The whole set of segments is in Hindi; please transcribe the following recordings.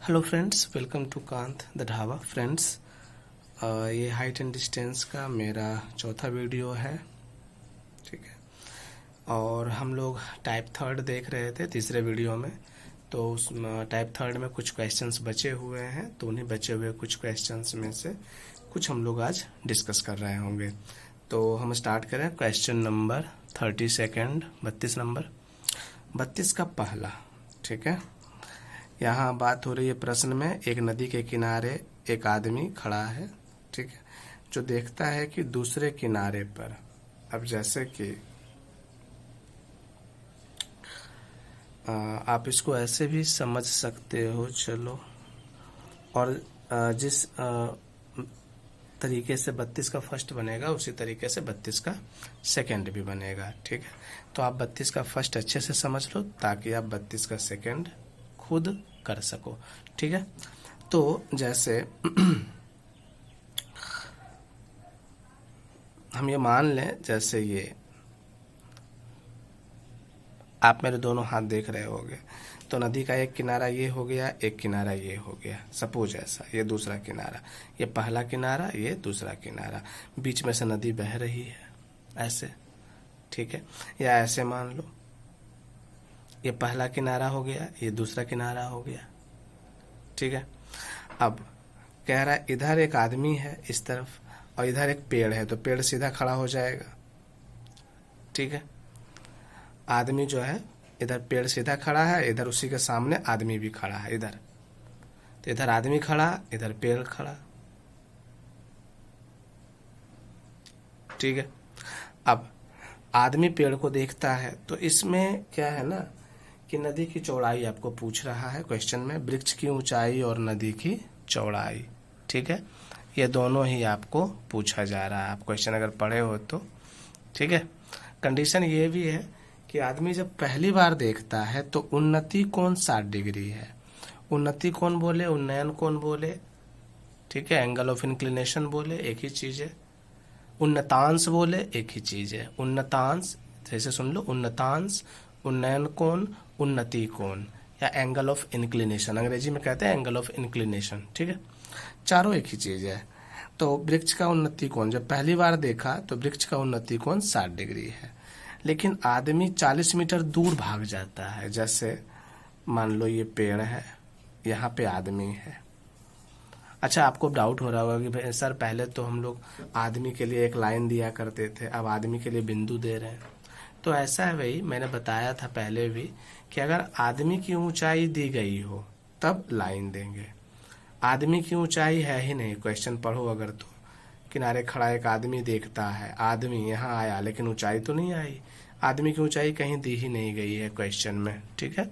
Hello friends, welcome to Kant the dhaba. Friends, ये हाइट एंड डिस्टेंस का मेरा चौथा वीडियो है, ठीक है। और हम लोग टाइप थर्ड देख रहे थे तीसरे वीडियो में। तो उस टाइप थर्ड में कुछ क्वेश्चंस बचे हुए हैं, तो उन्हीं बचे हुए कुछ क्वेश्चंस में से कुछ हम लोग आज डिस्कस कर रहे होंगे। तो हम स्टार्ट करें क्वेश्चन नंबर 32 32 नंबर 32 का पहला, ठीक है। यहाँ बात हो रही है प्रश्न में, एक नदी के किनारे एक आदमी खड़ा है, ठीक है, जो देखता है कि दूसरे किनारे पर, अब जैसे कि आप इसको ऐसे भी समझ सकते हो, चलो। और जिस तरीके से 32 का फर्स्ट बनेगा उसी तरीके से 32 का सेकंड भी बनेगा, ठीक है। तो आप 32 का फर्स्ट अच्छे से समझ लो ताकि आप 32 का सेकंड खुद कर सको, ठीक है। तो जैसे हम ये मान लें, जैसे ये आप मेरे दोनों हाथ देख रहे होगे, तो नदी का एक किनारा ये हो गया, एक किनारा ये हो गया, सपोज ऐसा, ये दूसरा किनारा, ये पहला किनारा, ये दूसरा किनारा, बीच में से नदी बह रही है ऐसे, ठीक है। या ऐसे मान लो, ये पहला किनारा हो गया, ये दूसरा किनारा हो गया, ठीक है। अब कह रहा है इधर एक आदमी है इस तरफ और इधर एक पेड़ है, तो पेड़ सीधा खड़ा हो जाएगा, ठीक है। आदमी जो है, इधर पेड़ सीधा खड़ा है, इधर उसी के सामने आदमी भी खड़ा है इधर, तो इधर आदमी खड़ा, इधर पेड़ खड़ा, ठीक है। अब आदमी पेड़ को देखता है, तो इसमें क्या है ना कि नदी की चौड़ाई आपको पूछ रहा है क्वेश्चन में, वृक्ष की ऊंचाई और नदी की चौड़ाई, ठीक है। ये दोनों ही आपको पूछा जा रहा है, आप क्वेश्चन अगर पढ़े हो तो, ठीक है। कंडीशन ये भी है कि आदमी जब पहली बार देखता है तो उन्नति कोण 60 डिग्री है। उन्नति कोण बोले, उन्नयन कोण बोले, ठीक है, एंगल ऑफ इंक्लिनेशन बोले, एक ही चीज है। उन्नतांश बोले, एक ही चीज है। उन्नतांश, जैसे सुन लो, उन्नतांश, उन्नयन कोण, उन्नति कोण, या एंगल ऑफ इंक्लिनेशन, अंग्रेजी में कहते हैं एंगल ऑफ इंक्लिनेशन, ठीक है। चारों एक ही चीज है। तो वृक्ष का उन्नति कोण जब पहली बार देखा तो वृक्ष का उन्नति कोण 60 डिग्री है, लेकिन आदमी 40 मीटर दूर भाग जाता है। जैसे मान लो ये पेड़ है, यहाँ पे आदमी है। अच्छा, आपको डाउट हो रहा होगा कि भाई सर, पहले तो हम लोग आदमी के लिए एक लाइन दिया करते थे, अब आदमी के लिए बिंदु दे रहे हैं। तो ऐसा है भाई, मैंने बताया था पहले भी कि अगर आदमी की ऊंचाई दी गई हो तब लाइन देंगे। आदमी की ऊंचाई है ही नहीं, क्वेश्चन पढ़ो अगर तो, किनारे खड़ा एक आदमी देखता है, आदमी यहाँ आया लेकिन ऊंचाई तो नहीं आई, आदमी की ऊंचाई कहीं दी ही नहीं गई है क्वेश्चन में, ठीक है।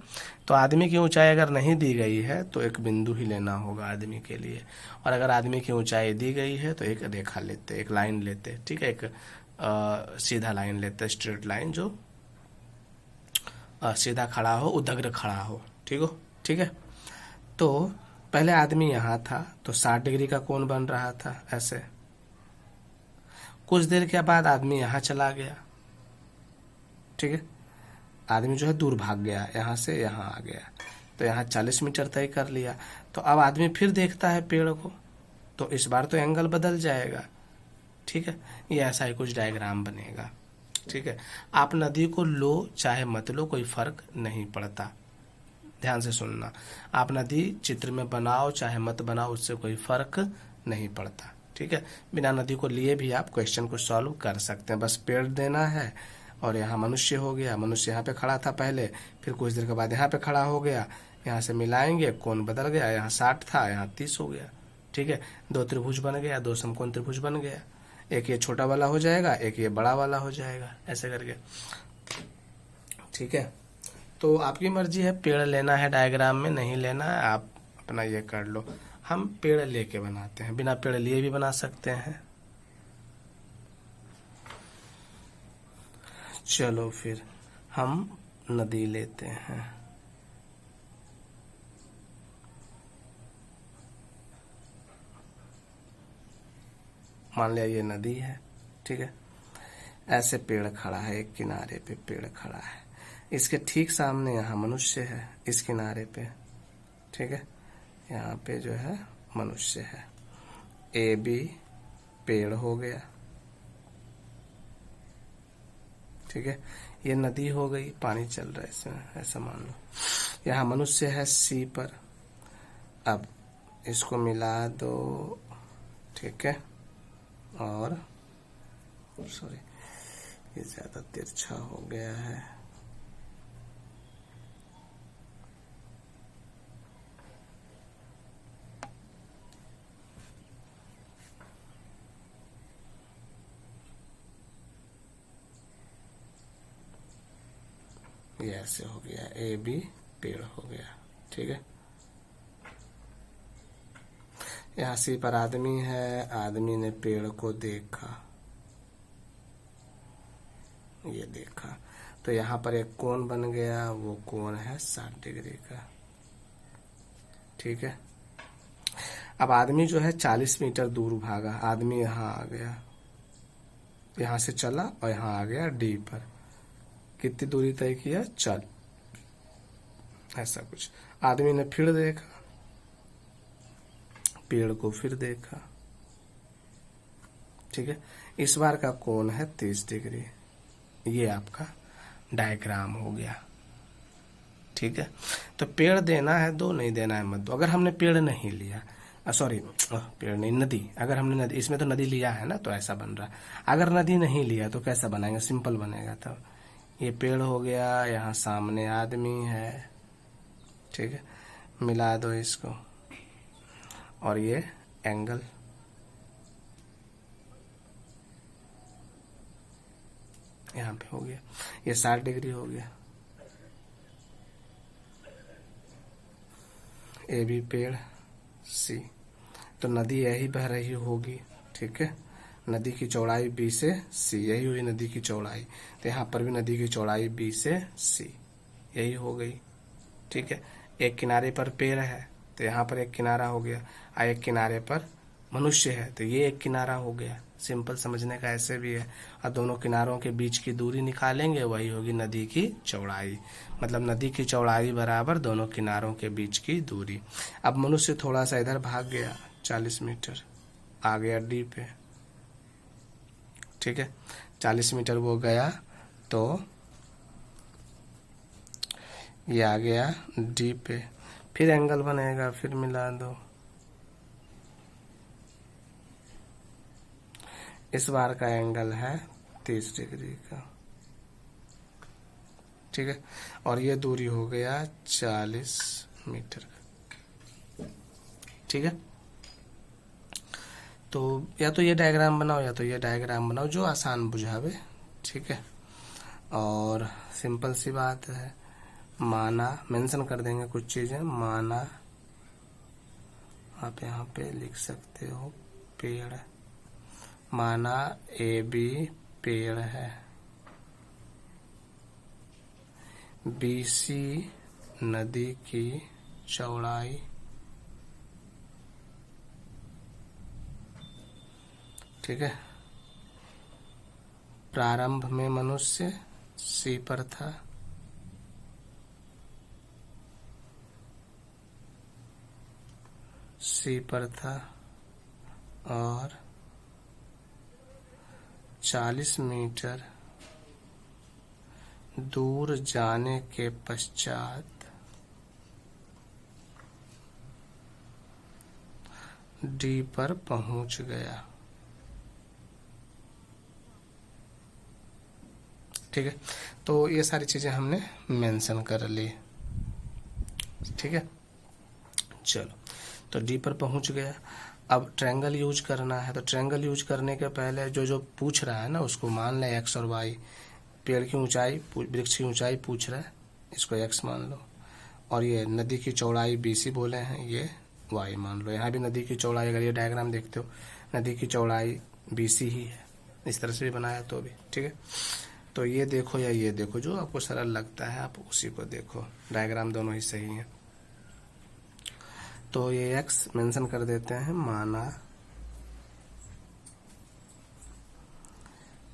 तो आदमी की ऊंचाई अगर नहीं दी गई है तो एक बिंदु ही लेना होगा आदमी के लिए, और अगर आदमी की ऊंचाई दी गई है तो एक रेखा लेते, एक लाइन लेते, ठीक है, एक सीधा लाइन लेते, स्ट्रेट लाइन, जो सीधा खड़ा हो, उदग्र खड़ा हो, ठीक है। तो पहले आदमी यहाँ था तो 60 डिग्री का कोण बन रहा था ऐसे। कुछ देर के बाद आदमी यहाँ चला गया, ठीक है, आदमी जो है दूर भाग गया, यहाँ से यहाँ आ गया, तो यहाँ 40 मीटर तय कर लिया। तो अब आदमी फिर देखता है पेड़ को, तो इस बार तो एंगल बदल जाएगा, ठीक है। ये ऐसा ही कुछ डायग्राम बनेगा, ठीक है। आप नदी को लो चाहे मत लो, कोई फर्क नहीं पड़ता, ध्यान से सुनना। आप नदी चित्र में बनाओ चाहे मत बनाओ, उससे कोई फर्क नहीं पड़ता, ठीक है। बिना नदी को लिए भी आप क्वेश्चन को सॉल्व कर सकते हैं, बस पेड़ देना है और यहाँ मनुष्य हो गया, मनुष्य यहाँ पे खड़ा था पहले, फिर कुछ देर के बाद यहाँ पे खड़ा हो गया, यहाँ से मिलाएंगे, कोण बदल गया, यहाँ 60 था यहाँ 30 हो गया, ठीक है। दो त्रिभुज बन गया, दो समकोण त्रिभुज बन गया, एक ये छोटा वाला हो जाएगा, एक ये बड़ा वाला हो जाएगा, ऐसे करके, ठीक है। तो आपकी मर्जी है, पेड़ लेना है डायग्राम में, नहीं लेना है आप अपना ये कर लो। हम पेड़ लेके बनाते हैं, बिना पेड़ लिए भी बना सकते हैं। चलो फिर हम नदी लेते हैं। मान लिया ये नदी है, ठीक है। ऐसे पेड़ खड़ा है, एक किनारे पे पेड़ खड़ा है, इसके ठीक सामने यहाँ मनुष्य है इस किनारे पे, ठीक है। यहाँ पे जो है मनुष्य है। ए बी पेड़ हो गया, ठीक है। ये नदी हो गई, पानी चल रहा है इसमें, ऐसा मान लो। यहाँ मनुष्य है सी पर, अब इसको मिला दो, ठीक है। और सॉरी, ये ज्यादा तिरछा हो गया है। ये ऐसे हो गया, ए बी पेड़ हो गया, ठीक है। यहाँ सी पर आदमी है, आदमी ने पेड़ को देखा, ये देखा, तो यहाँ पर एक कोण बन गया, वो कोण है 60 डिग्री का, ठीक है। अब आदमी जो है 40 मीटर दूर भागा, आदमी यहाँ आ गया, यहाँ से चला और यहाँ आ गया डी पर। कितनी दूरी तय किया? 4, ऐसा कुछ। आदमी ने फिर देखा, पेड़ को फिर देखा, ठीक है। इस बार का कोण है 30 डिग्री। ये आपका डायग्राम हो गया, ठीक है। तो पेड़ देना है दो, नहीं देना है मत दो। अगर हमने पेड़ नहीं लिया, सॉरी पेड़ नहीं, नदी, अगर हमने नदी, इसमें तो नदी लिया है ना, तो ऐसा बन रहा। अगर नदी नहीं लिया तो कैसा बनाएंगे? सिंपल बनेगा। तब ये पेड़ हो गया, यहाँ सामने आदमी है, ठीक है, मिला दो इसको, और ये एंगल, यहाँ पे हो गया, ये 60 डिग्री हो गया। ए बी पेड़ सी, तो नदी यही बह रही होगी, ठीक है। नदी की चौड़ाई बी से सी, यही हुई नदी की चौड़ाई। तो यहाँ पर भी नदी की चौड़ाई बी से सी, यही हो गई, ठीक है। एक किनारे पर पेड़ है, तो यहाँ पर एक किनारा हो गया, और एक किनारे पर मनुष्य है, तो ये एक किनारा हो गया। सिंपल समझने का ऐसे भी है। और दोनों किनारों के बीच की दूरी निकालेंगे, वही होगी नदी की चौड़ाई। मतलब नदी की चौड़ाई बराबर दोनों किनारों के बीच की दूरी। अब मनुष्य थोड़ा सा इधर भाग गया, 40 मीटर आ गया डी पे, ठीक है। 40 मीटर वो गया, तो ये आ गया डी पे। फिर एंगल बनेगा, फिर मिला दो। इस बार का एंगल है 30 डिग्री का, ठीक है। और ये दूरी हो गया 40 मीटर, ठीक है। तो या तो ये डायग्राम बनाओ, या तो ये डायग्राम बनाओ, जो आसान बुझावे, ठीक है। और सिंपल सी बात है, माना, मेंशन कर देंगे कुछ चीजें। माना, आप यहाँ पे लिख सकते हो पेड़। माना ए बी पेड़ है, बीसी नदी की चौड़ाई, ठीक है। प्रारंभ में मनुष्य सी पर था, सी पर था, और 40 मीटर दूर जाने के पश्चात डी पर पहुंच गया, ठीक है। तो ये सारी चीजें हमने मेंशन कर ली, ठीक है। चलो, तो डी पर पहुंच गया। अब ट्रायंगल यूज करना है, तो ट्रायंगल यूज करने के पहले जो जो पूछ रहा है ना, उसको मान ले एक्स और वाई। पेड़ की ऊंचाई, वृक्ष की ऊंचाई पूछ रहा है, इसको एक्स मान लो। और ये नदी की चौड़ाई बीसी बोले हैं, ये वाई मान लो। यहाँ भी नदी की चौड़ाई, अगर ये डायग्राम देखते हो, नदी की चौड़ाई बीसी ही है। इस तरह से भी बनाया तो भी, ठीक है। तो ये देखो या ये देखो, जो आपको सरल लगता है आप उसी को देखो, डायग्राम दोनों ही सही है। तो ये एक्स मेंशन कर देते हैं। माना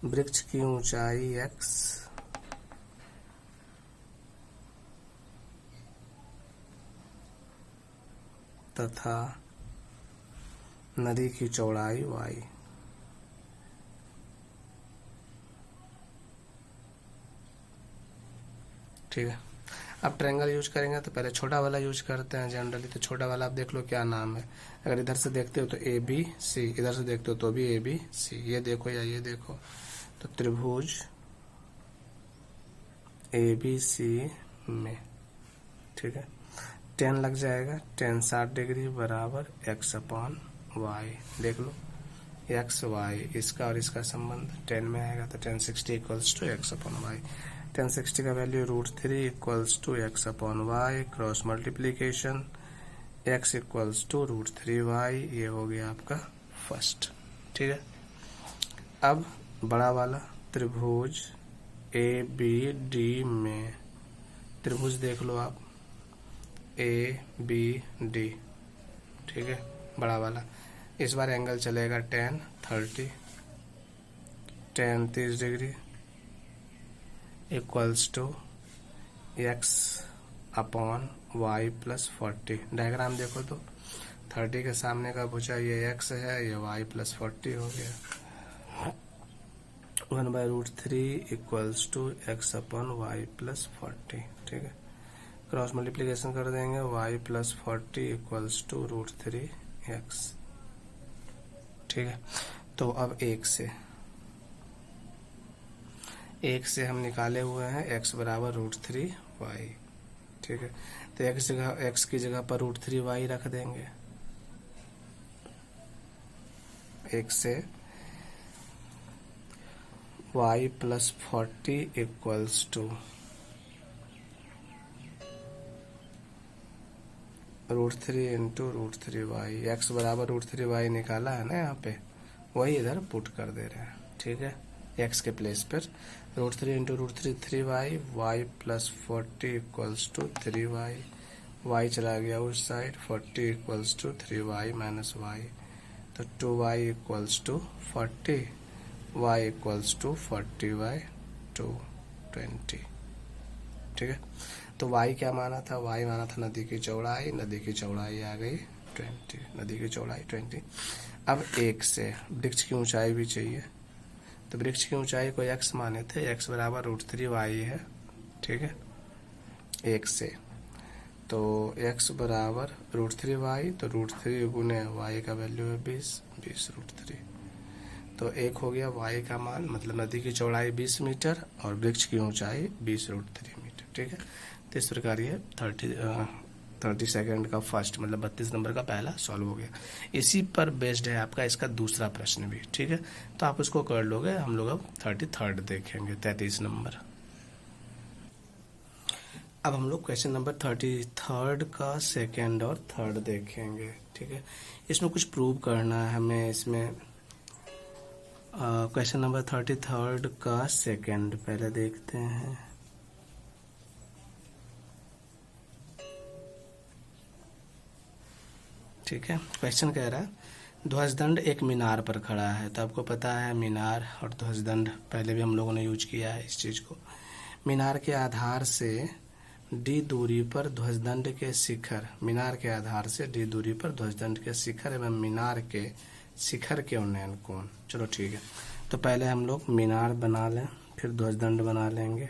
वृक्ष की ऊंचाई एक्स, तथा नदी की चौड़ाई y। ठीक है। अब ट्रायंगल यूज करेंगे तो पहले छोटा वाला यूज करते हैं जनरली। तो छोटा वाला आप देख लो क्या नाम है। अगर इधर से देखते हो तो ए बी सी, इधर से देखते हो तो भी ए बी सी। ये देखो या ये देखो, तो त्रिभुज ए बी सी में, ठीक है, 10 लग जाएगा। 10 60 डिग्री बराबर x अपॉन वाई। देख लो एक्स वाई, इसका और इसका संबंध 10 में आएगा तो 10 60 equals to x upon y. 10 60 का value √3 equals to x upon y. Cross multiplication x equals to √3y। ये हो गया आपका फर्स्ट। ठीक है। अब बड़ा वाला त्रिभुज ए बी डी में, त्रिभुज देख लो आप ए बी डी, ठीक है, बड़ा वाला। इस बार एंगल चलेगा 10 30, 10 30 degree equals to x upon y plus 40। Diagram देखो तो 30 के सामने का भुजा ये x है, ये y प्लस 40 हो गया। 1/√3 equals to x upon y plus 40। ठीक है। क्रॉस मल्टीप्लीकेशन कर देंगे, y plus 40 equals to √3x। ठीक है। तो अब एक से हम निकाले हुए हैं x बराबर √3y। ठीक है। तो x की जगह पर √3y रख देंगे। एक से y plus 40 equals to √3 into √3y। x बराबर √3y निकाला है ना, यहाँ पे वही इधर पुट कर दे रहे हैं। ठीक है। x के प्लेस पर √3 into √3 3y, y plus 40 equals to 3y। y चला गया उस side, 40 equals to 3y minus y। तो 2y equals to 40, y equals to 40/2 20। ठीक है। तो y क्या माना था? y माना था नदी की चौड़ाई। नदी की चौड़ाई आ गई 20, नदी की चौड़ाई 20। अब एक से वृक्ष की ऊंचाई भी चाहिए, तो वृक्ष की ऊंचाई को x माने थे, x बराबर √3y है। ठीक है। एक से तो x बराबर √3y, तो √3 गुने y का वैल्यू है 20 √3। तो एक हो गया y का मान, मतलब नदी की चौड़ाई 20 मीटर और वृक्ष की ऊंचाई 20 √3 मीटर। ठीक है। तो इस प्रकार ये 30 सेकेंड का फर्स्ट, मतलब 32 नंबर का पहला सॉल्व हो गया। इसी पर बेस्ड है आपका इसका दूसरा प्रश्न भी। ठीक है। तो आप उसको कर लोगे। हम लोग अब 33rd देखेंगे, 33 नंबर। अब हम लोग क्वेश्चन नंबर 33rd का सेकेंड और थर्ड देखेंगे। ठीक है। इसमें कुछ प्रूव करना है हमें। इसमें क्वेश्चन नंबर 33rd का सेकेंड पहले देखते हैं। ठीक है। क्वेश्चन कह रहा है ध्वजदंड एक मीनार पर खड़ा है। तो आपको पता है मीनार और ध्वजदंड पहले भी हम लोगों ने यूज किया है इस चीज को। मीनार के आधार से d दूरी पर ध्वजदंड के शिखर, मीनार के आधार से d दूरी पर ध्वजदंड के शिखर एवं मीनार के शिखर के उन्नयन कोण। चलो ठीक है। तो पहले हम लोग मीनार बना लें, फिर ध्वजदंड बना लेंगे।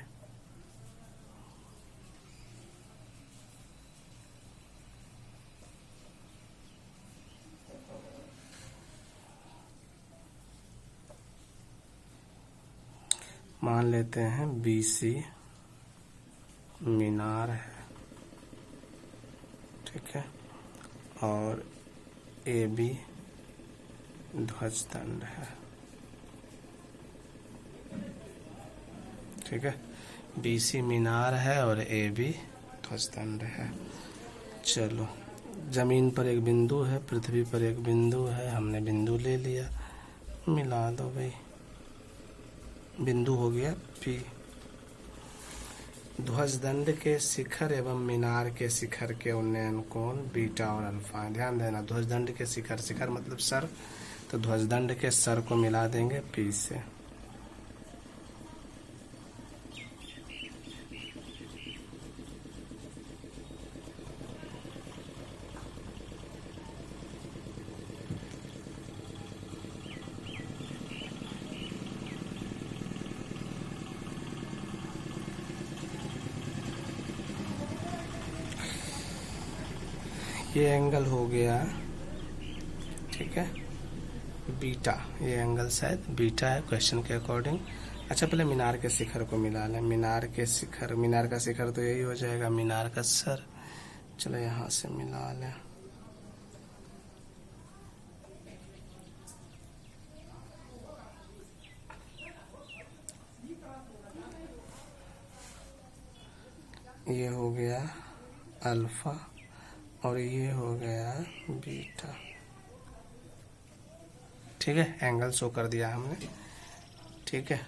मान लेते हैं BC मीनार है। ठीक है। और AB ध्वजदंड है। ठीक है। BC मीनार है और AB ध्वजदंड है। चलो, जमीन पर एक बिंदु है, पृथ्वी पर एक बिंदु है। हमने बिंदु ले लिया, मिला दो भाई। बिंदु हो गया P। ध्वजदंड के शिखर एवं मीनार के शिखर के उन्नयन कोण बीटा और अल्फा। ध्यान देना, ध्वजदंड के शिखर, शिखर मतलब सर, तो ध्वजदंड के सर को मिला देंगे P से। ये एंगल हो गया, ठीक है, बीटा। ये एंगल शायद बीटा है क्वेश्चन के अकॉर्डिंग। अच्छा, पहले मीनार के शिखर को मिला लें। मीनार के शिखर, मीनार का शिखर तो यही हो जाएगा, मीनार का सर। चलो यहाँ से मिला लें। ये हो गया अल्फा और ये हो गया बीटा, ठीक है। एंगल शो कर दिया हमने, ठीक है।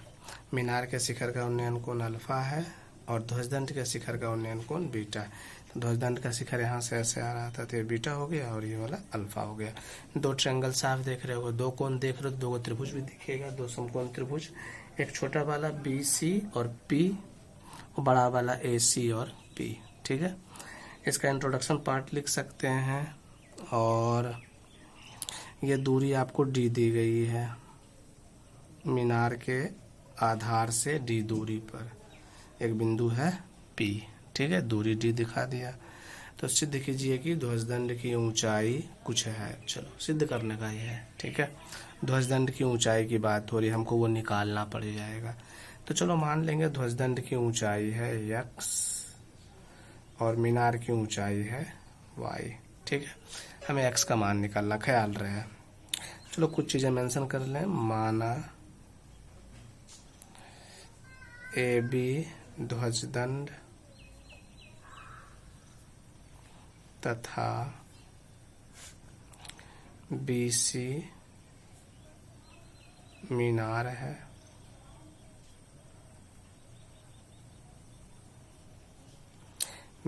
मीनार के शिखर का उन्नयन कोण अल्फा है और ध्वजदंड के शिखर का उन्नयन कोण बीटा है। तो ध्वजदंड का शिखर यहाँ से ऐसे आ रहा था, तो ये बीटा हो गया और ये वाला अल्फा हो गया। दो ट्रायंगल साफ देख रहे हो, दो कोण देख रहे हो, दो त्रिभुज भी दिखेगा, दो समकोण त्रिभुज। एक छोटा वाला BC और P और बड़ा वाला AC और P, ठीक है। इसका इंट्रोडक्शन पार्ट लिख सकते हैं। और ये दूरी आपको D दी गई है, मीनार के आधार से D दूरी पर एक बिंदु है P, ठीक है। दूरी D दिखा दिया। तो सिद्ध कीजिए कि ध्वजदंड की ऊंचाई कुछ है। चलो सिद्ध करने का ही है, ठीक है। ध्वजदंड की ऊंचाई की बात हो रही है, हमको वो निकालना पड़ जाएगा। तो चलो मान लेंगे ध्वजदंड की ऊंचाई है x और मीनार की ऊंचाई है y, ठीक है। हमें x का मान निकालना, ख्याल रहे। चलो कुछ चीजें मेंशन कर लें। माना AB ध्वजदंड तथा BC मीनार है।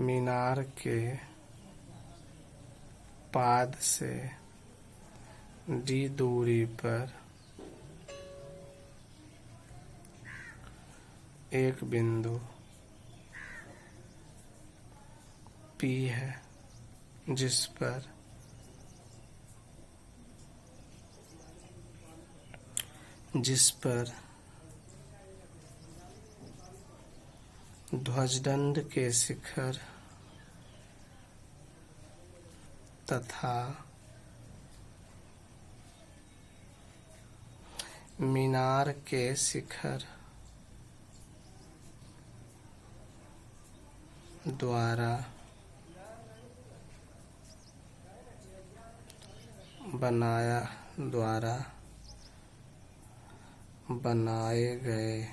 मीनार के पाद से D दूरी पर एक बिंदु P है, जिस पर ध्वजदंड के शिखर तथा मीनार के शिखर द्वारा बनाए गए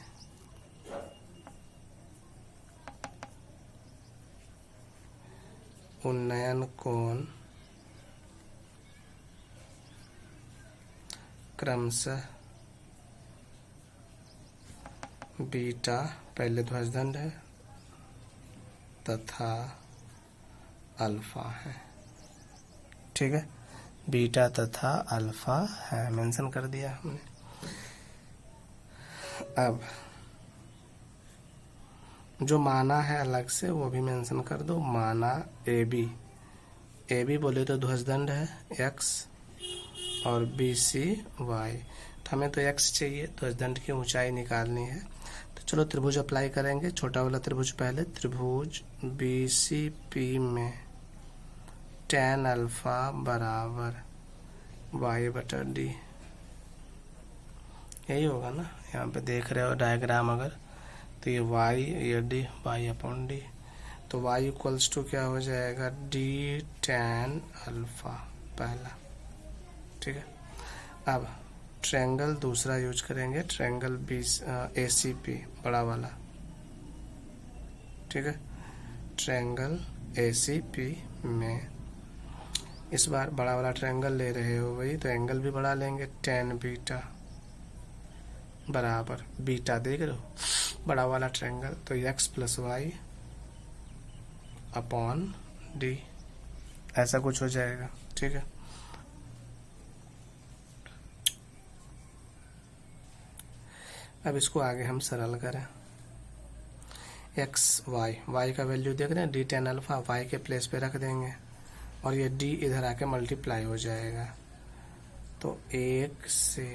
उन्नयन कोण क्रमशः बीटा, पहले ध्वजदंड है, तथा अल्फा है, ठीक है। बीटा तथा अल्फा है, मेंशन कर दिया हमने। अब जो माना है अलग से वो भी मेंशन कर दो। माना AB बोले तो ध्वजदंड है x और BC y। तो हमें तो x चाहिए, ध्वजदंड की ऊंचाई निकालनी है। तो चलो त्रिभुज अप्लाई करेंगे। छोटा वाला त्रिभुज पहले, त्रिभुज BCP में tan अल्फा बराबर y/d, यही होगा ना। यहाँ पे देख रहे हो डायग्राम अगर, तो ये y, ये d, y/d। तो y इक्वल्स टू क्या हो जाएगा, d tan अल्फा पहला, ठीक है। अब ट्रायंगल दूसरा यूज करेंगे, ट्रायंगल ACP बड़ा वाला, ठीक है। ट्रायंगल ACP में इस बार बड़ा वाला ट्रायंगल ले रहे हो वही, तो एंगल भी बढ़ा लेंगे। tan बीटा बराबर, बीटा देख रहे हो बड़ा वाला ट्रायंगल, तो x + y अपॉन d, ऐसा कुछ हो जाएगा, ठीक है। अब इसको आगे हम सरल करें। x y का वैल्यू देख रहे हैं, d tan अल्फा, y के प्लेस पे रख देंगे और ये d इधर आके मल्टीप्लाई हो जाएगा। तो 1 से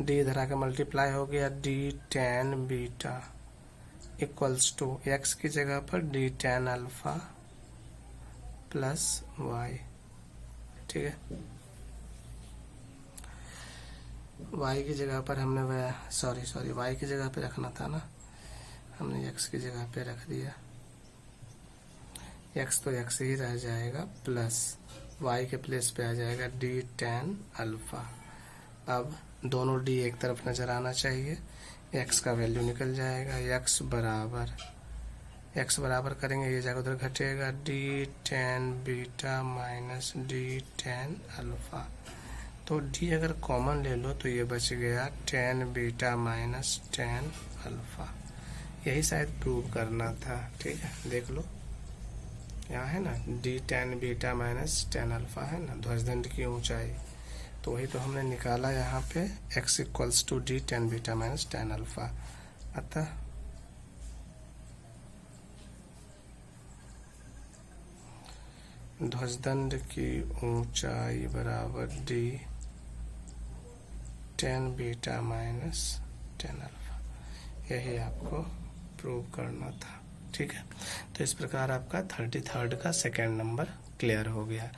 d इधर आके मल्टीप्लाई हो गया, d tan beta equals to x की जगह पर d tan alpha plus y. ठीक है, वाई की जगह पर हमने वह सॉरी वाई की जगह पे रखना था ना, हमने एक्स की जगह पे रख दिया। एक्स तो एक्स ही रह जाएगा, प्लस वाई के प्लेस पे आ जाएगा डी टेन अल्फा। अब दोनों डी एक तरफ नजर आना चाहिए, एक्स का वैल्यू निकल जाएगा। एक्स बराबर करेंगे, ये जगह उधर घटेगा, D tan beta minus D ten alpha. तो डी अगर कॉमन ले लो तो ये बच गया ten beta minus tan alpha. यही शायद प्रूव करना था। ठीक है, देख लो यहाँ है ना, D tan beta minus tan alpha है ना ध्वजदंड की ऊंचाई, तो वही तो हमने निकाला यहाँ पे, x equals to d tan beta minus tan alpha. अतः ध्वजदंड की ऊंचाई बराबर d tan beta minus tan alpha, यही आपको प्रूव करना था। ठीक है, तो इस प्रकार आपका 33rd का सेकेंड नंबर क्लियर हो गया।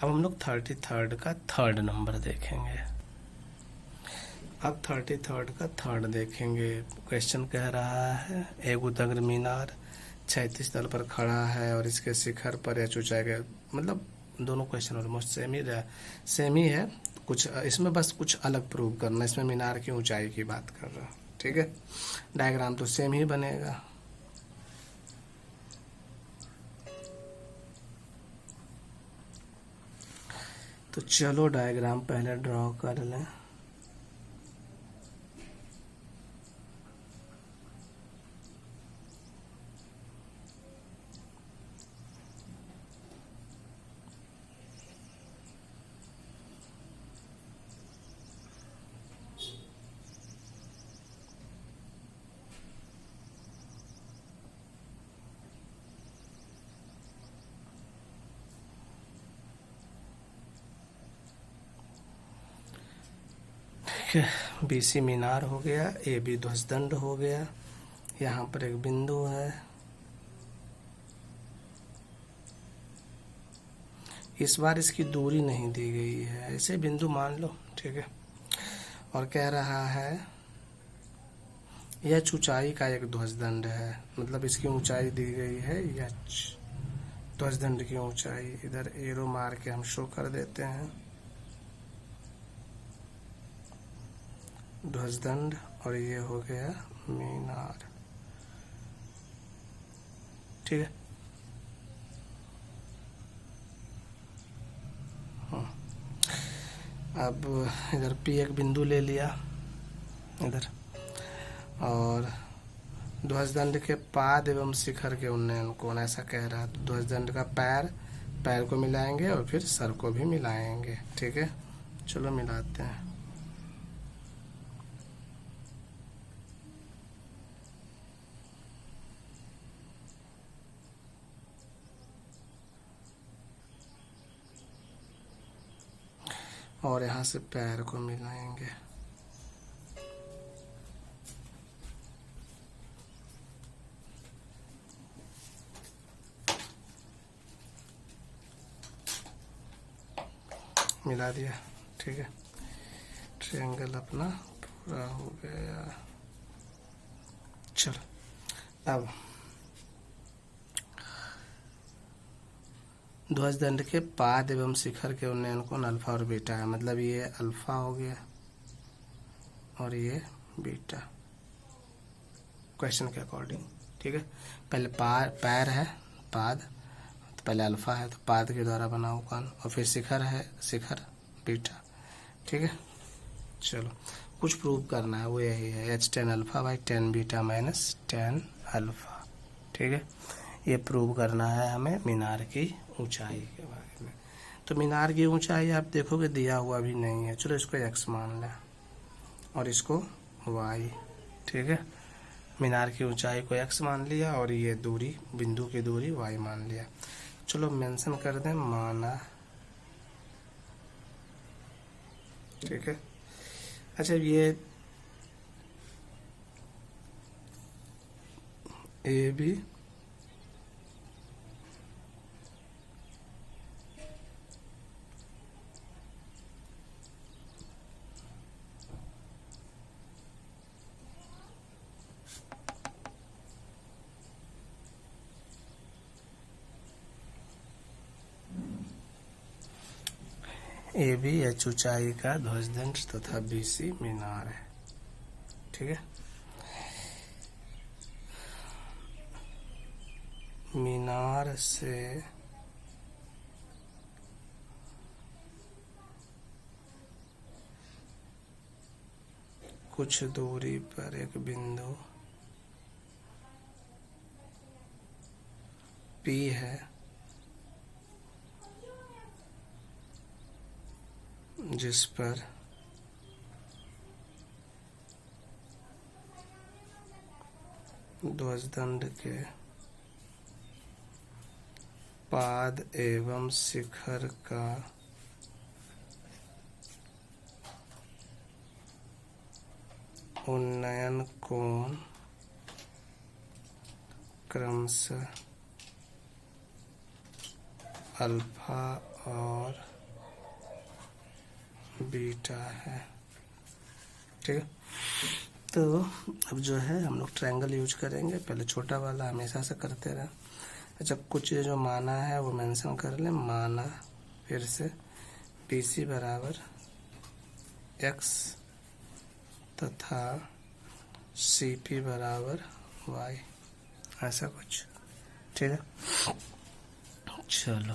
अब हम लोग 33rd का थर्ड नंबर देखेंगे। अब 33rd का थर्ड देखेंगे। क्वेश्चन कह रहा है एक उदग्र मीनार 36 तल पर खड़ा है और इसके शिखर पर एच ऊंचाई का, मतलब दोनों क्वेश्चन ऑलमोस्ट सेम ही है, कुछ इसमें बस कुछ अलग प्रूव करना। इसमें मीनार की ऊंचाई की बात कर रहा हूँ। ठीक है, डायग्राम तो सेम ही बनेगा। तो चलो डायग्राम पहले ड्रॉ कर लें। BC मीनार हो गया, AB ध्वजदंड हो गया, यहाँ पर एक बिंदु है, इस बार इसकी दूरी नहीं दी गई है, ऐसे बिंदु मान लो। ठीक है, और कह रहा है यह ऊंचाई का एक ध्वजदंड है, मतलब इसकी ऊंचाई दी गई है h, ध्वजदंड की ऊंचाई इधर एरो मार के हम शो कर देते हैं, ध्वजदंड, और ये हो गया मीनार। ठीक है, अब इधर P एक बिंदु ले लिया इधर, और ध्वजदंड के पाद एवं शिखर के उन्नयन कोण ऐसा कह रहा है। ध्वजदंड का पैर को मिलाएंगे और फिर सर को भी मिलाएंगे। ठीक है, चलो मिलाते हैं। और यहाँ से पैर को मिलाएंगे। मिला दिया। ठीक है, ट्रायंगल अपना पूरा हो गया। चलो अब ध्वजदंड के पाद एवं शिखर के उन्नयन कोण अल्फा और बीटा है, मतलब ये अल्फा हो गया और ये बीटा क्वेश्चन के अकॉर्डिंग। ठीक है, पहले पैर है पाद, तो पहले अल्फा है तो पाद के द्वारा बना हुआ कोण, और फिर शिखर है शिखर बीटा। ठीक है, चलो कुछ प्रूव करना है, वो यही है h ten alpha by tan beta minus tan alpha. ठीक है, ये प्रूव करना है हमें मीनार की ऊंचाई के बारे में। तो मीनार की ऊंचाई आप देखोगे दिया हुआ भी नहीं है, चलो इसको x मान लें और इसको y। ठीक है, मीनार की ऊंचाई को x मान लिया और ये दूरी बिंदु की दूरी y मान लिया। चलो मेंशन कर दें माना। ठीक है, अच्छा ये AB ए बी एच ऊंचाई का ध्वजदंड तथा बी सी मीनार है। ठीक है, मीनार से कुछ दूरी पर एक बिंदु P है जिस पर ध्वजदंड के पाद एवं शिखर का उन्नयन कोण क्रमशः अल्फा और बीटा है। ठीक है, तो अब जो है हम लोग ट्रायंगल यूज करेंगे। पहले छोटा वाला हमेशा से करते रहे। अच्छा, कुछ जो माना है वो मेंशन कर ले। माना फिर से BC बराबर x तथा CP बराबर y, ऐसा कुछ। ठीक है, चलो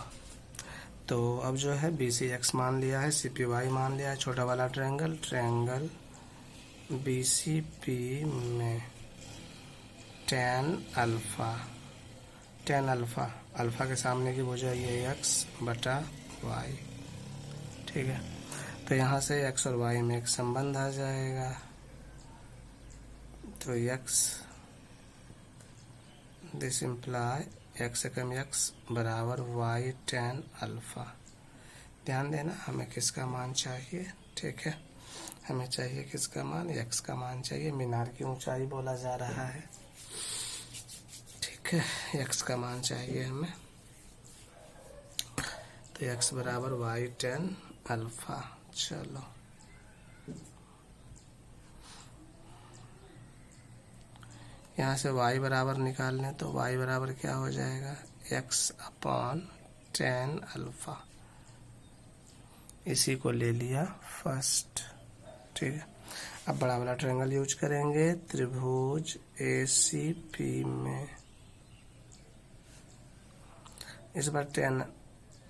तो अब जो है BC x मान लिया है, CP y मान लिया है। छोटा वाला ट्रायंगल BCP में tan अल्फा के सामने की भुजा ये x बटा y। ठीक है, तो यहाँ से x और y में एक संबंध आ जाएगा। तो x दिस इम्प्लाई x से कम x बराबर y tan अल्फा। ध्यान देना, हमें किसका मान चाहिए। ठीक है, हमें चाहिए किसका मान, x का मान चाहिए। मीनार की ऊंचाई बोला जा रहा है। ठीक है, x का मान चाहिए हमें। तो x बराबर y tan अल्फा। चलो यहाँ से y बराबर निकाल लें तो y बराबर क्या हो जाएगा, x अपॉन tan अल्फा। इसी को ले लिया फर्स्ट। ठीक है, अब बड़ा वाला ट्रायंगल यूज करेंगे। त्रिभुज ACP में इस बार tan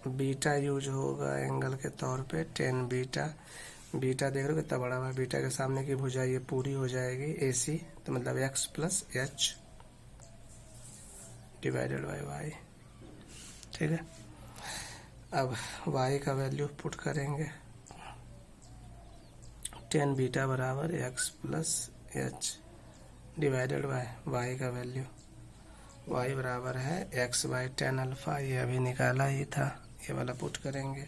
बीटा यूज होगा एंगल के तौर पे। tan बीटा देख रहे हो कितना बड़ा हुआ। बीटा के सामने की भुजा ये पूरी हो जाएगी AC, तो मतलब x plus h divided by y। ठीक है, अब y का वैल्यू पुट करेंगे। tan बीटा बराबर x plus h divided by y का वैल्यू y बराबर है x बाई tan अल्फा। ये अभी निकाला ही था, ये वाला पुट करेंगे।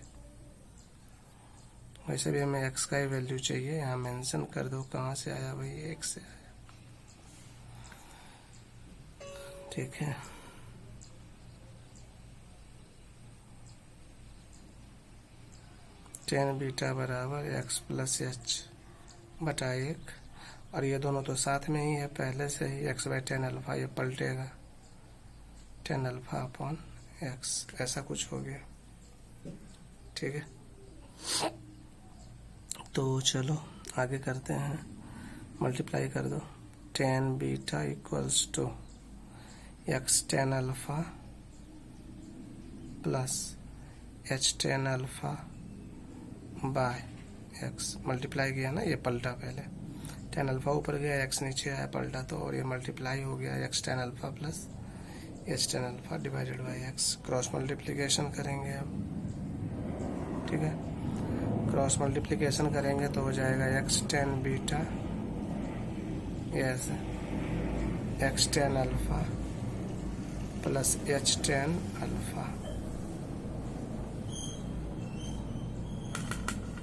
वैसे भी हमें x का ही वैल्यू चाहिए, यहाँ मेंशन कर दो कहाँ से आया भाई, x से आया। ठीक है, tan बीटा बराबर x प्लस h बटा 1, और ये दोनों तो साथ में ही है पहले से ही। x बाई tan अल्फा ये पलटेगा, tan अल्फा अपॉन x, ऐसा कुछ हो गया। ठीक है, तो चलो आगे करते हैं। मल्टीप्लाई कर दो। tan beta equals to x tan alpha plus h tan alpha by x। Multiply किया ना, ये पलटा पहले। tan अल्फा ऊपर गया, x नीचे आया, पलटा तो, और ये मल्टीप्लाई हो गया x tan alpha plus h tan alpha divided by x। Cross multiplication करेंगे अब। ठीक है, क्रॉस मल्टीप्लिकेशन करेंगे तो हो जाएगा x tan beta yes x tan alpha plus h tan alpha.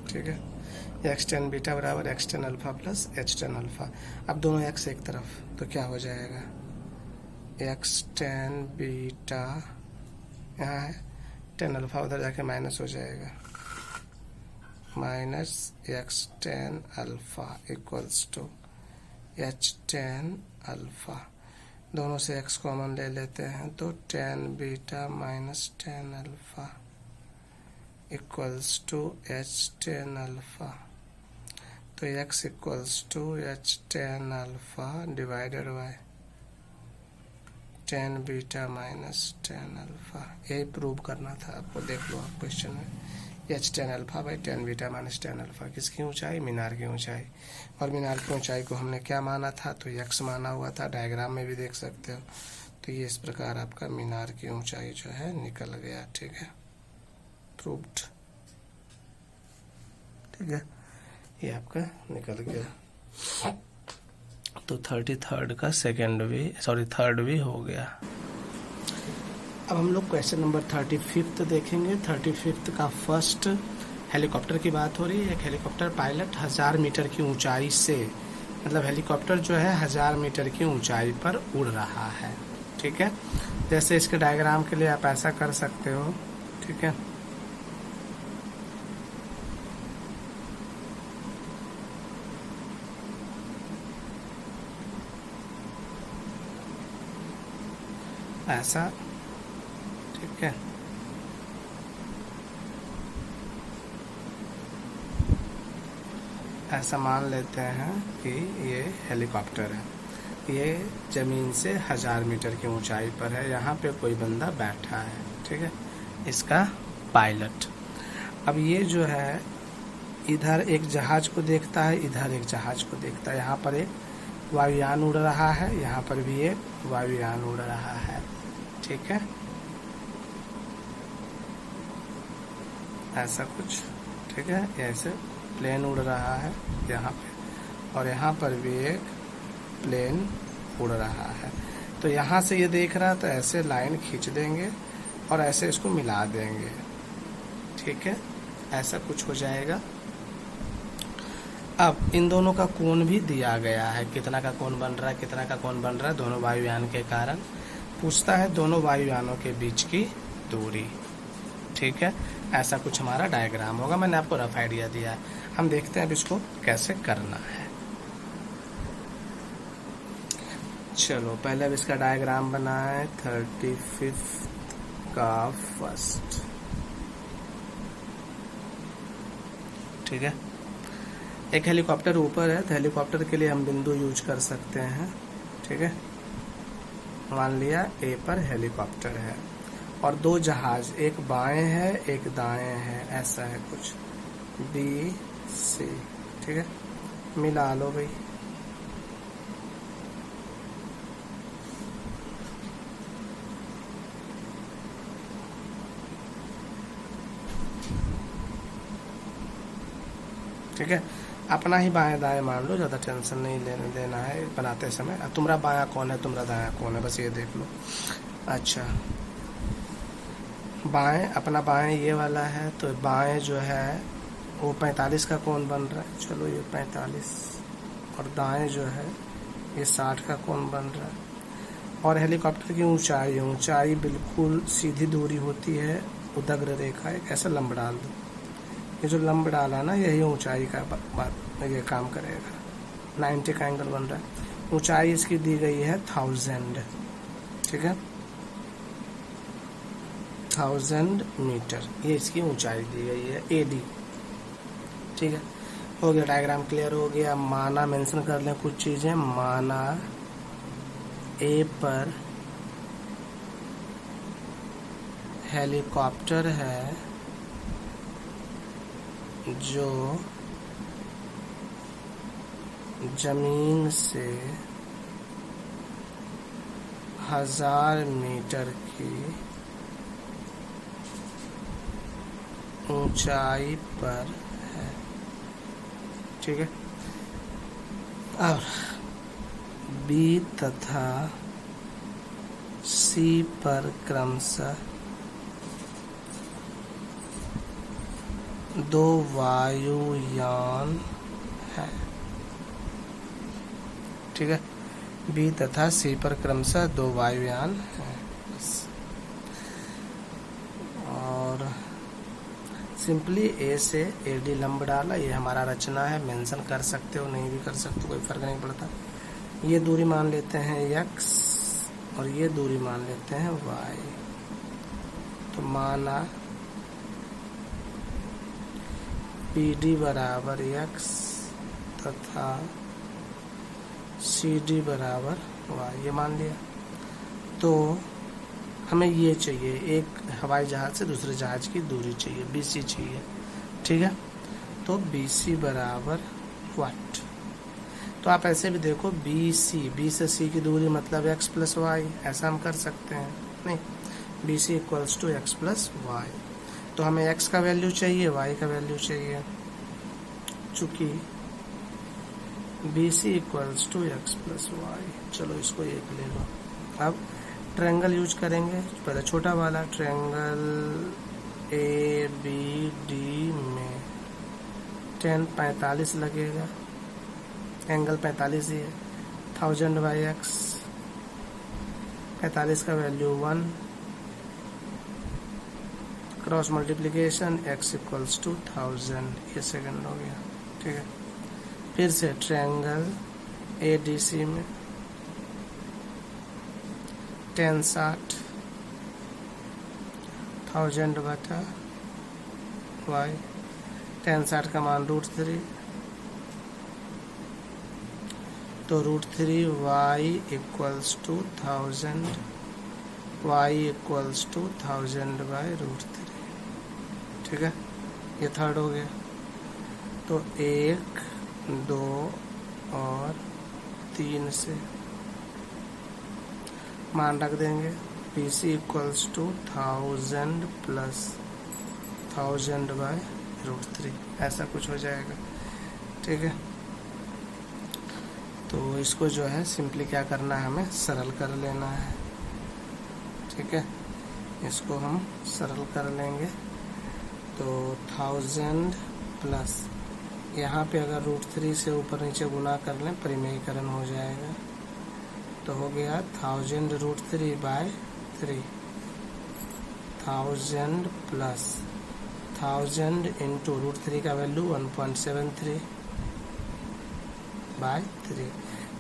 ठीक है, x tan बीटा बराबर x tan alpha plus h tan alpha. अब दोनों x एक तरफ, तो क्या हो जाएगा, x tan बीटा यहाँ है, tan अल्फा उधर जाके माइनस हो जाएगा, minus x tan alpha equals to h tan alpha. दोनों से x कॉमन ले लेते हैं तो tan beta minus tan alpha equals to h tan alpha, तो x equals to h tan alpha divided by tan beta minus tan alpha. यही प्रूव करना था आपको, देख लो आप क्वेश्चन में, h tan alpha by tan beta minus tan alpha किसकी ऊंचाई, मीनार की ऊंचाई। और मीनार की ऊंचाई को हमने क्या माना था, तो x माना हुआ था, डायग्राम में भी देख सकते हो। तो ये इस प्रकार आपका मीनार की ऊंचाई जो है निकल गया, ठीक है, प्रूव्ड, ठीक है, ये आपका निकल गया। तो 33rd का थर्ड भी हो गया। अब हम लोग क्वेश्चन नंबर 35 देखेंगे। 35 का फर्स्ट हेलीकॉप्टर की बात हो रही है। एक हेलीकॉप्टर पायलट 1000 मीटर की ऊंचाई से, मतलब हेलीकॉप्टर जो है 1000 मीटर की ऊंचाई पर उड़ रहा है, ठीक है। जैसे इसके डायग्राम के लिए आप ऐसा कर सकते हो, ठीक है। ऐसा, ठीक है, ऐसा मान लेते हैं कि ये हेलीकॉप्टर है, ये जमीन से 1000 मीटर की ऊंचाई पर है, यहाँ पे कोई बंदा बैठा है, ठीक है, इसका पायलट। अब ये जो है इधर एक जहाज को देखता है, इधर एक जहाज को देखता है, यहाँ पर एक वायुयान उड़ रहा है, यहाँ पर भी एक वायुयान उड़ रहा है, ठीक है, ऐसा कुछ, ठीक है, ऐसे प्लेन उड़ रहा है यहाँ पे, और यहाँ पर भी एक प्लेन उड़ रहा है। तो यहाँ से ये देख रहा, तो ऐसे लाइन खींच देंगे और ऐसे इसको मिला देंगे, ठीक है, ऐसा कुछ हो जाएगा। अब इन दोनों का कोण भी दिया गया है, कितना का कोण बन रहा है, कितना का कोण बन रहा है, दोनों वायुयान के कारण। पूछता है दोनों वायुयानों के बीच की दूरी, ठीक है, ऐसा कुछ हमारा डायग्राम होगा। मैंने आपको रफ आइडिया दिया है, हम देखते हैं अब इसको कैसे करना है। चलो पहले अब इसका डायग्राम बनाए। 35 का फर्स्ट, ठीक है, एक हेलीकॉप्टर ऊपर है, तो हेलीकॉप्टर के लिए हम बिंदु यूज कर सकते हैं, ठीक है। मान लिया ए पर हेलीकॉप्टर है और दो जहाज, एक बाएं है एक दाएं है, ऐसा है कुछ, बी सी, ठीक है, मिला लो भाई। ठीक है, अपना ही बाएं दाएं मान लो, ज़्यादा टेंशन नहीं लेने देना है बनाते समय। तुम्हारा बायां कौन है, तुम्हारा दायां कौन है, बस ये देख लो। अच्छा, बाएं, अपना बाएं ये वाला है, तो बाएं जो है वो 45 का कोण बन रहा है, चलो ये 45, और दाएं जो है ये 60 का कोण बन रहा है। और हेलीकॉप्टर की ऊंचाई बिल्कुल सीधी दूरी होती है, उदग्र रेखा एक ऐसा लंब डाल दो, ये जो लंब डाला ना यही ऊंचाई का बात ये काम करेगा। 90 का एंगल बन रहा है। ऊंचाई इसकी दी गई है 1000, ठीक है, 1000 मीटर, ये इसकी ऊंचाई दी गई है, एडी, ठीक है, हो गया, डायग्राम क्लियर हो गया। माना मेंशन कर लें कुछ चीजें। माना ए पर हेलीकॉप्टर है जो जमीन से 1000 मीटर की ऊंचाई पर है, ठीक है। और बी तथा सी पर क्रमशः दो वायुयान है, ठीक है, बी तथा सी पर क्रमशः दो वायुयान है। और सिंपली ए से एडी लंब डाला, ये हमारा रचना है, मेंशन कर सकते हो नहीं भी कर सकते, कोई फर्क नहीं पड़ता। ये दूरी मान लेते हैं x और ये दूरी मान लेते हैं y। तो माना BD बराबर x तथा CD बराबर y, ये मान लिया। तो हमें ये चाहिए, एक हवाई जहाज से दूसरे जहाज की दूरी चाहिए, BC चाहिए, ठीक है। तो BC बराबर व्हाट, तो आप ऐसे भी देखो BC, B से C की दूरी मतलब x प्लस वाई, ऐसा हम कर सकते हैं, नहीं, BC equals to x plus y. तो हमें x का वैल्यू चाहिए, y का वैल्यू चाहिए, चूंकि BC equals to x plus y. चलो इसको एक ले लो। अब ट्रायंगल यूज करेंगे, पहले छोटा वाला ट्रायंगल ABD में tan 45 लगेगा, एंगल 45 ही है, 1000/x, 45 का value 1, cross multiplication x equals to 1000, ये सेकंड हो गया, ठीक है। फिर से ट्रायंगल ADC में tan 60, 1000/y, tan 60 का मान √3, तो √3y equals to 1000, y equals to 1000/√3, ठीक है। ये थर्ड हो गया। तो 1, 2 और 3 से मान रख देंगे, BC इक्वल्स टू 1000 प्लस 1000/√3, ऐसा कुछ हो जाएगा, ठीक है। तो इसको जो है सिंपली क्या करना है, हमें सरल कर लेना है, ठीक है। इसको हम सरल कर लेंगे। तो 1000 प्लस, यहाँ पे अगर √3 से ऊपर नीचे गुना कर लें परिमेयीकरण हो जाएगा, तो हो गया 1000 √3/3, 1000 प्लस 1000 इंटू √3 का वैल्यू 1.73/3।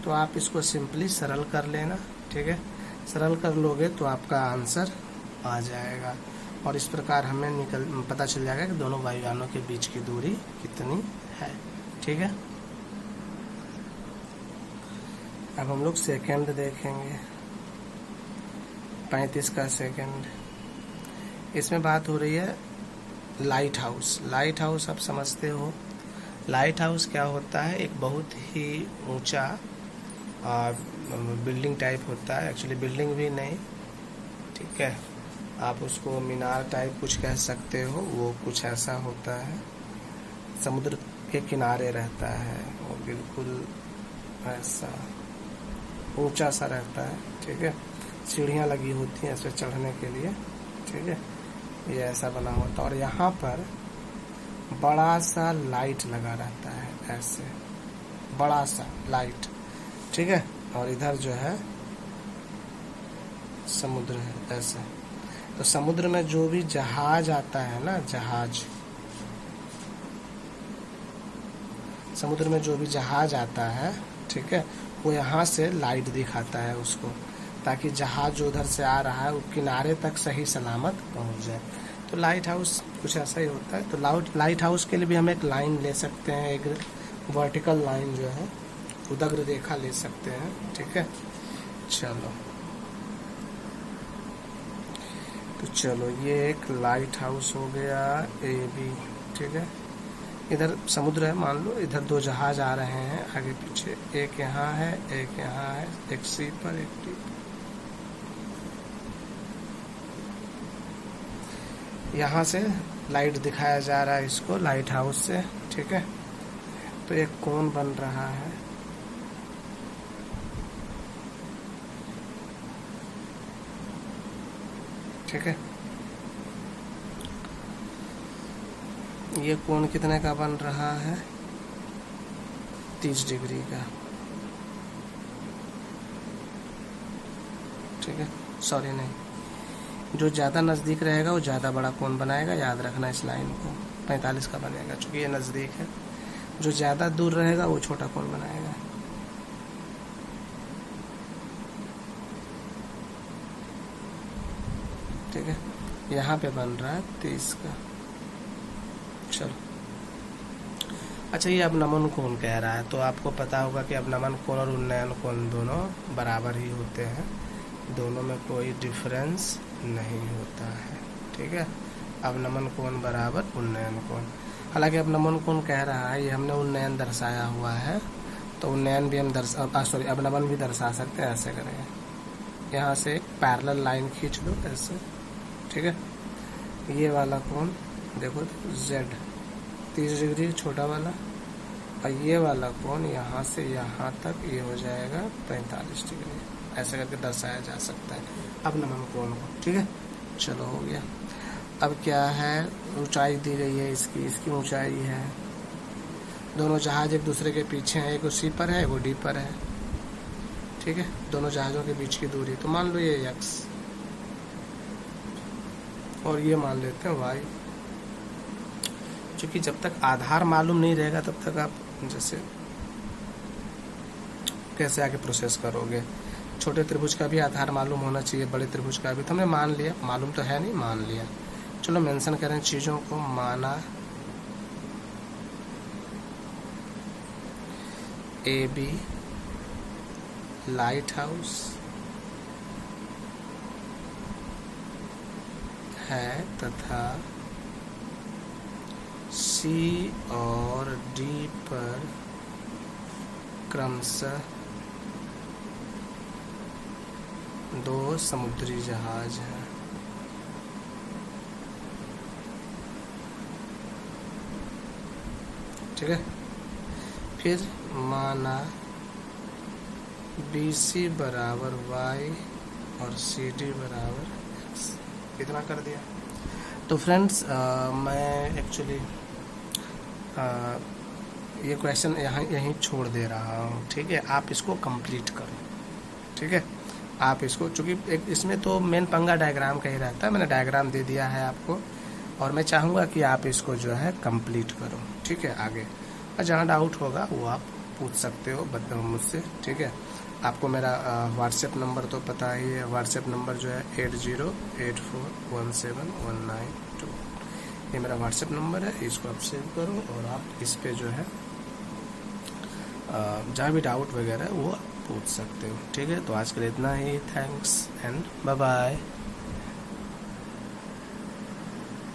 तो आप इसको सिंपली सरल कर लेना, ठीक है। सरल कर लोगे तो आपका आंसर आ जाएगा, और इस प्रकार हमें पता चल जाएगा कि दोनों वायुयानों के बीच की दूरी कितनी है, ठीक है। अब हम लोग सेकंड देखेंगे, 35 का सेकंड। इसमें बात हो रही है लाइट हाउस। लाइट हाउस आप समझते हो, लाइट हाउस क्या होता है, एक बहुत ही ऊंचा बिल्डिंग टाइप होता है, एक्चुअली बिल्डिंग भी नहीं, ठीक है, आप उसको मीनार टाइप कुछ कह सकते हो। वो कुछ ऐसा होता है, समुद्र के किनारे रहता है, वो बिल्कुल ऐसा ऊंचा सा रहता है, ठीक है। सीढ़ियाँ लगी होती हैं इसमें चढ़ने के लिए, ठीक है, ये ऐसा बना होता है। और यहाँ पर बड़ा सा लाइट लगा रहता है, ऐसे बड़ा सा लाइट, ठीक है। और इधर जो है समुद्र है, ऐसे। तो समुद्र में जो भी जहाज आता है ना, जहाज, समुद्र में जो भी जहाज आता है, ठीक है, वो यहाँ से लाइट दिखाता है उसको, ताकि जहाज जो उधर से आ रहा है वो किनारे तक सही सलामत पहुँच जाए। तो लाइट हाउस कुछ ऐसा ही होता है। तो लाइट हाउस के लिए भी हम एक लाइन ले सकते हैं, एक वर्टिकल लाइन जो है, उदग्र रेखा ले सकते हैं, ठीक है। चलो ये एक लाइट हाउस हो गया AB, ठीक है। इधर समुद्र है, मान लो इधर दो जहाज आ रहे हैं आगे पीछे, एक यहाँ है, एक यहाँ है, एक C पर, एक D पर। यहाँ से लाइट दिखाया जा रहा है इसको, लाइट हाउस से, ठीक है। तो एक कोण बन रहा है, ठीक है। ये कोण कितने का बन रहा है, 30 डिग्री का, ठीक है। सॉरी नहीं, जो ज़्यादा नज़दीक रहेगा वो ज़्यादा बड़ा कोण बनाएगा, याद रखना इस लाइन को। 45 का बनेगा चूँकि ये नज़दीक है, जो ज़्यादा दूर रहेगा वो छोटा कोण बनाएगा। ठीक है, यहाँ पे बन रहा है 30 का। चलो अच्छा, ये अवनमन कोण कह रहा है, तो आपको पता होगा कि अवनमन कोण और उन्नयन कोण दोनों बराबर ही होते हैं, दोनों में कोई डिफरेंस नहीं होता है। ठीक है, अवनमन कोण बराबर उन्नयन कोण। हालांकि अवनमन कोण कह रहा है, ये हमने उन्नयन दर्शाया हुआ है, तो उन्नयन भी हम अवनमन भी दर्शा सकते हैं। ऐसे करेंगे, यहाँ से एक पैरेलल लाइन खींच दो ऐसे। ठीक है, ये वाला कोण देखो Z 30 डिग्री छोटा वाला, और ये वाला कोण यहाँ से यहाँ तक ये हो जाएगा 45 डिग्री। ऐसे करके दर्शाया जा सकता है अवनमन कोण को। ठीक है, चलो हो गया। अब क्या है, ऊंचाई दी गई है इसकी ऊंचाई है, दोनों जहाज एक दूसरे के पीछे हैं, एक सी पर है, एक डी पर है। ठीक है, दोनों जहाज़ों के बीच की दूरी, तो मान लो ये x और ये मान लेते हैं y। क्योंकि जब तक आधार मालूम नहीं रहेगा तब तक आप जैसे कैसे आगे प्रोसेस करोगे। छोटे त्रिभुज का भी आधार मालूम होना चाहिए, बड़े त्रिभुज का भी। तो हमने मान लिया, मालूम तो है नहीं, मान लिया। चलो मेंशन करें चीज़ों को, माना AB लाइट हाउस है तथा C और D पर क्रमशः 2 समुद्री जहाज हैं। ठीक है, फिर माना BC बराबर Y और CD बराबर X। इतना कर दिया। तो फ्रेंड्स, मैं एक्चुअली ये क्वेश्चन यहीं छोड़ दे रहा हूँ। ठीक है, आप इसको कंप्लीट करो। ठीक है, आप इसको, चूँकि एक इसमें तो मेन पंगा डायग्राम का ही रहता है, मैंने डायग्राम दे दिया है आपको, और मैं चाहूँगा कि आप इसको जो है कंप्लीट करो। ठीक है, आगे और जहाँ डाउट होगा वो आप पूछ सकते हो मुझसे। ठीक है, आपको मेरा व्हाट्सएप नंबर तो पता ही है, व्हाट्सएप नंबर जो है 8084171992। ये मेरा व्हाट्सएप नंबर है, इसको आप सेव करो और आप इस पे जो है जहाँ भी डाउट वगैरह है वो आप पूछ सकते हो। ठीक है, तो आज के लिए इतना ही। Thanks and bye bye.